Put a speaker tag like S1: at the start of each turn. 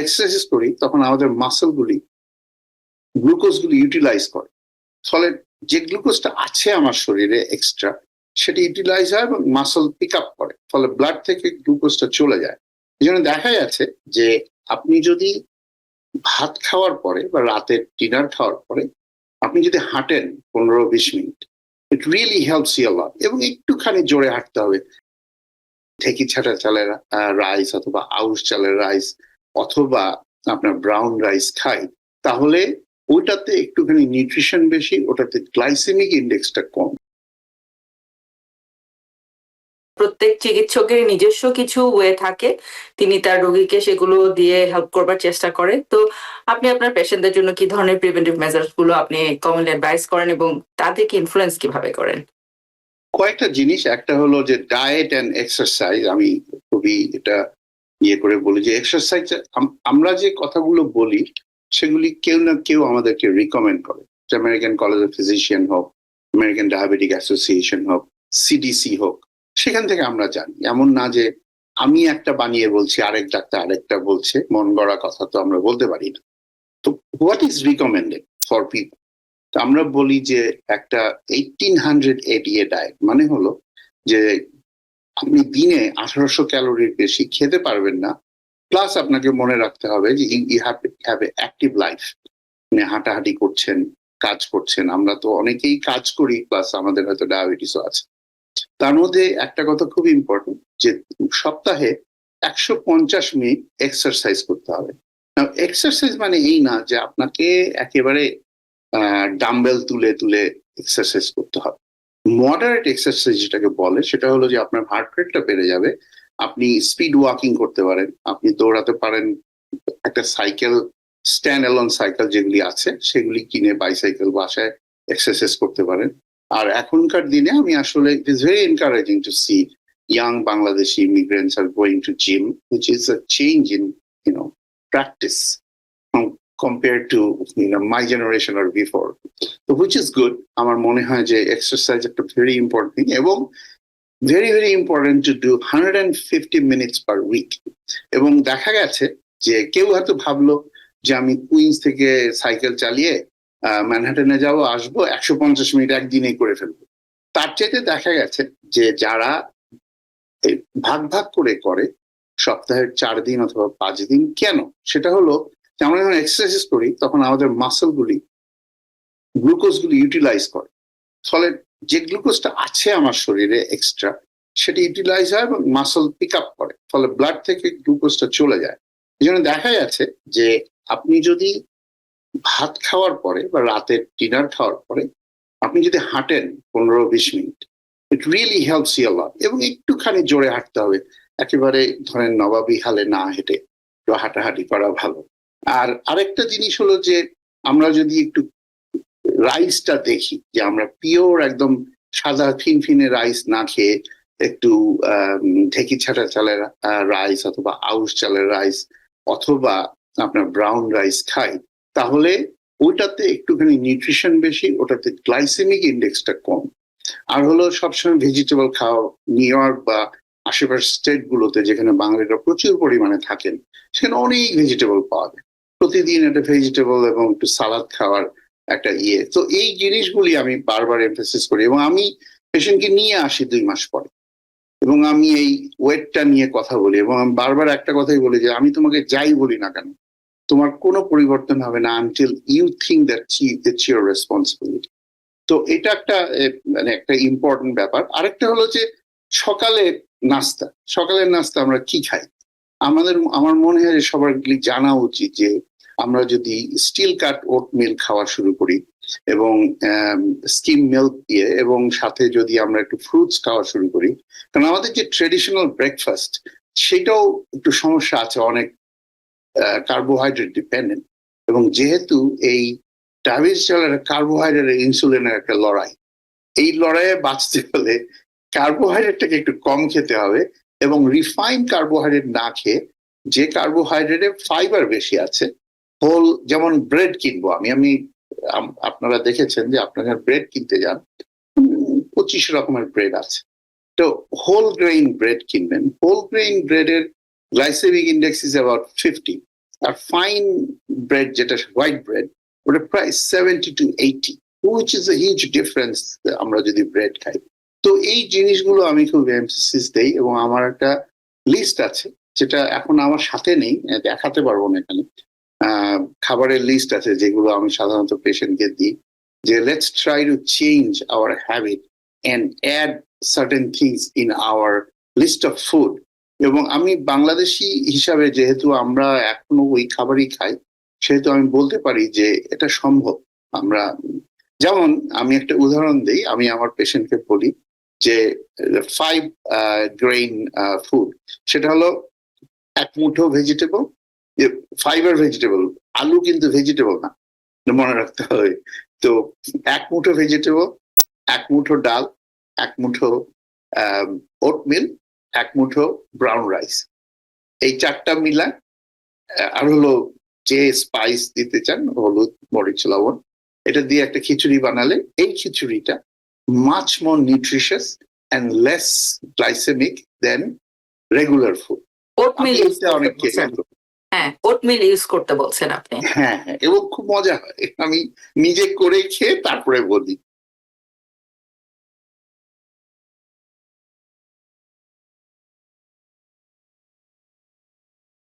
S1: Exercise করি তখন আমাদের মাসলগুলি গ্লুকোজগুলি ইউটিলাইজ করে, ফলে যে গ্লুকোজটা আছে আমার শরীরে এক্সট্রা সেটা ইউটিলাইজ হয় এবং মাসল পিক আপ করে, ফলে ব্লাড থেকে গ্লুকোজটা চলে যায়। এই জন্য দেখা যাচ্ছে যে আপনি যদি ভাত খাওয়ার পরে বা রাতের ডিনার খাওয়ার পরে আপনি যদি হাঁটেন 15-20 minute, it really helps you a lot. এবং একটুখানি জোরে হাঁটতে হবে, ঢেকি ছাটা চালের রাইস অথবা আউশ চালের রাইস অথবা আপনার ব্রাউন রাইস খাই, তাহলে ওইটাতে একটুখানি নিউট্রিশন বেশি, ওটাতে গ্লাইসেমিক ইন্ডেক্সটা কম।
S2: প্রত্যেক চিকিৎসকের নিজস্ব কিছু ওয়ে থাকে, তিনি তার রোগীকে সেগুলো দিয়ে হেল্প করবার চেষ্টা করে। তো আপনি আপনার পেশেন্টদের জন্য কি ধরনের প্রিভেন্টিভ মেজার্স গুলো আপনি কমনলি অ্যাডভাইস করেন এবং তাদেরকে ইনফ্লুয়েন্স কিভাবে করেন?
S1: কয়েকটা জিনিস, একটা হলো যে ডায়েট অ্যান্ড এক্সারসাইজ। আমি খুবই এটা ইয়ে করে বলি যে এক্সারসাইজ, আমরা যে কথাগুলো বলি সেগুলি কেউ না কেউ আমাদেরকে রিকমেন্ড করে, আমেরিকান কলেজ অফ ফিজিশিয়ান হোক, আমেরিকান ডায়াবেটিক অ্যাসোসিয়েশন হোক, সিডিসি হোক, সেখান থেকে আমরা জানি। এমন না যে আমি একটা বানিয়ে বলছি, আরেক ডাক্তার আরেকটা বলছে, মন গড়া কথা তো আমরা বলতে পারি না। তো what is recommended for people? আমরা বলি যে একটা 1800 ADA ডায়েট মানে হলো যে আপনি দিনে 1800 ক্যালোরির বেশি খেতে পারবেন না, প্লাস আপনাকে মনে রাখতে হবে যে you have a active life, মানে হাঁটাহাঁটি করছেন, কাজ করছেন। আমরা তো অনেকেই কাজ করি, প্লাস আমাদের হয়তো ডায়াবেটিসও আছে। তার মধ্যে একটা কথা খুব ইম্পর্টেন্ট, যে সপ্তাহে 150 মিনিট এক্সারসাইজ করতে হবে। এক্সারসাইজ মানে এই না যে আপনাকে একেবারে ডাম্বেল তুলে তুলে এক্সারসাইজ করতে হবে। মডারেট এক্সারসাইজ যেটাকে বলে সেটা হলো যে আপনার হার্ট রেটটা বেড়ে যাবে, আপনি স্পিড ওয়াকিং করতে পারেন, আপনি দৌড়াতে পারেন, একটা সাইকেল, স্ট্যান্ড অ্যালোন সাইকেল যেগুলি আছে সেগুলি কিনে বাইসাইকেল বাসায় এক্সারসাইজ করতে পারেন। আর এখনকার দিনে আমি আসলে it is very encouraging to see young Bangladeshi immigrants are going to gym, which is a change in practice compared to my generation or before, so which is good. আমার মনে হয় যে এক্সারসাইজ একটা ভেরি ইম্পর্টেন্ট থিং, এবং very very important to do 150 minutes per week. এবং দেখা গেছে যে কেউ হয়তো ভাবলো যে আমি কুইন্স থেকে সাইকেল চালিয়ে ম্যানহাটনে যাবো, আসবো, 150 মিনিট একদিনেই করে ফেলবো। তার চাইতে দেখা গেছে যে যারা ভাগ ভাগ করে করে সপ্তাহের 4 দিন অথবা 5 দিন, কেন? সেটা হলো যে আমরা যখন এক্সারসাইজ করি তখন আমাদের মাসলগুলি গ্লুকোজগুলি ইউটিলাইজ করে, ফলে যে গ্লুকোজটা আছে আমার শরীরে এক্সট্রা সেটা ইউটিলাইজ হয় এবং মাসল পিক আপ করে, ফলে ব্লাড থেকে গ্লুকোজটা চলে যায়। এই জন্য দেখা যাচ্ছে যে আপনি যদি ভাত খাওয়ার পরে বা রাতের ডিনার খাওয়ার পরে আপনি যদি হাঁটেন 15-20 minute, it really helps you a lot. এবং একটুখানি জোরে হাঁটতে হবে, একেবারে ধরেন নবাবী হালে না হেঁটে একটু হাঁটাহাঁটি করা ভালো। আর আরেকটা জিনিস হলো যে আমরা যদি একটু রাইসটা দেখি, যে আমরা পিওর একদম সাদা ফিনফিনে রাইস না খেয়ে একটু ঢেকি ছাটা চালের রাইস অথবা আউশ চালের রাইস অথবা আপনার ব্রাউন রাইস খাই, তাহলে ওইটাতে একটুখানি নিউট্রিশন বেশি, ওটাতে গ্লাইসেমিক ইন্ডেক্সটা কম। আর হলো সবসময় ভেজিটেবল খাওয়া। নিউ ইয়র্ক বা আশেপাশের স্টেট গুলোতে যেখানে বাঙালিরা প্রচুর পরিমাণে থাকেন সেখানে অনেক ভেজিটেবল পাওয়া যায়, প্রতিদিন একটা ভেজিটেবল এবং একটু সালাদ খাওয়ার একটা ইয়ে। তো এই জিনিসগুলি আমি বারবার এমফেসিস করি, এবং আমি পেশেন্টকে নিয়ে আসি 2 মাস পরে, এবং আমি এই ওয়েটটা নিয়ে কথা বলি, এবং আমি বারবার একটা কথাই বলি যে আমি তোমাকে যাই বলি না কেন, তোমার কোনো পরিবর্তন হবে না until you think that it's your responsibility. তো এটা একটা মানে একটা ইম্পর্টেন্ট ব্যাপার। আরেকটা হলো যে সকালের নাস্তা আমরা কি খাই। আমার মনে হয় যে সবার জানা উচিত যে আমরা যদি স্টিল কাট ওট মিল খাওয়া শুরু করি এবং স্কিম মিল্ক দিয়ে, এবং সাথে যদি আমরা একটু ফ্রুটস খাওয়া শুরু করি, কারণ আমাদের যে ট্রেডিশনাল ব্রেকফাস্ট সেটাও একটু সমস্যা আছে, অনেক কার্বোহাইড্রেট ডিপেন্ডেন্ট। এবং যেহেতু এই ডায়াবেটিস কার্বোহাইড্রেট ইনসুলিনের একটা লড়াই, এই লড়াইয়ে বাঁচতে হলে কার্বোহাইড্রেটটাকে একটু কম খেতে হবে, এবং রিফাইন কার্বোহাইড্রেট না খেয়ে যে কার্বোহাইড্রেটে ফাইবার বেশি আছে, হোল, যেমন ব্রেড কিনবো আমি আপনারা দেখেছেন যে আপনারা ব্রেড কিনতে যান, 25 রকমের ব্রেড আছে, তো হোল গ্রেইন ব্রেড কিনবেন। হোল গ্রেইন ব্রেডের গ্লাইসেমিক ইন্ডেক্স ইজ অ্যাবাউট 50, আর ফাইন ব্রেড যেটা হোয়াইট ব্রেড ওটা প্রায় 70 to 80, which is a huge difference আমরা যদি ব্রেড খাই। তো এই জিনিসগুলো আমি খুব এমফেসিস দেই, এবং আমার একটা লিস্ট আছে যেটা এখন আমার সাথে নেই, দেখাতে পারবো না এখানে। খাবারের লিস্ট আছে যেগুলো আমি সাধারণত পেশেন্টকে দিই, যে let's try to change our habit and add certain things in our list of food. এবং আমি বাংলাদেশি হিসাবে যেহেতু আমরা এখনো ওই খাবারই খাই, সেহেতু আমি বলতে পারি যে এটা সম্ভব। আমরা যেমন, আমি একটা উদাহরণ দিই, আমি আমার পেশেন্টকে বলি যে 5 গ্রেইন ফুড, সেটা হলো এক মুঠো ভেজিটেবল, ফাইবার ভেজিটেবল, আলু কিন্তু ভেজিটেবল না, মনে রাখতে হবে। তো এক মুঠো ভেজিটেবল, এক মুঠো ডাল, এক মুঠো ওটমিল, এক মুঠো ব্রাউন রাইস, এই চারটা মিলা, আর হলো যে স্পাইস দিতে চান, হলুদ, মরিচ, লবণ, এটা দিয়ে একটা খিচুড়ি বানালে এই খিচুড়িটা much more nutritious and less glycemic than regular food.
S2: Oatmeal use
S1: অনেক
S2: হ্যাঁ, ওটমিল ইউজ করতে বলছেন আপনি।
S1: হ্যাঁ, এবং খুব মজা হয়, আমি নিজে করে খেয়ে তারপরে বলি।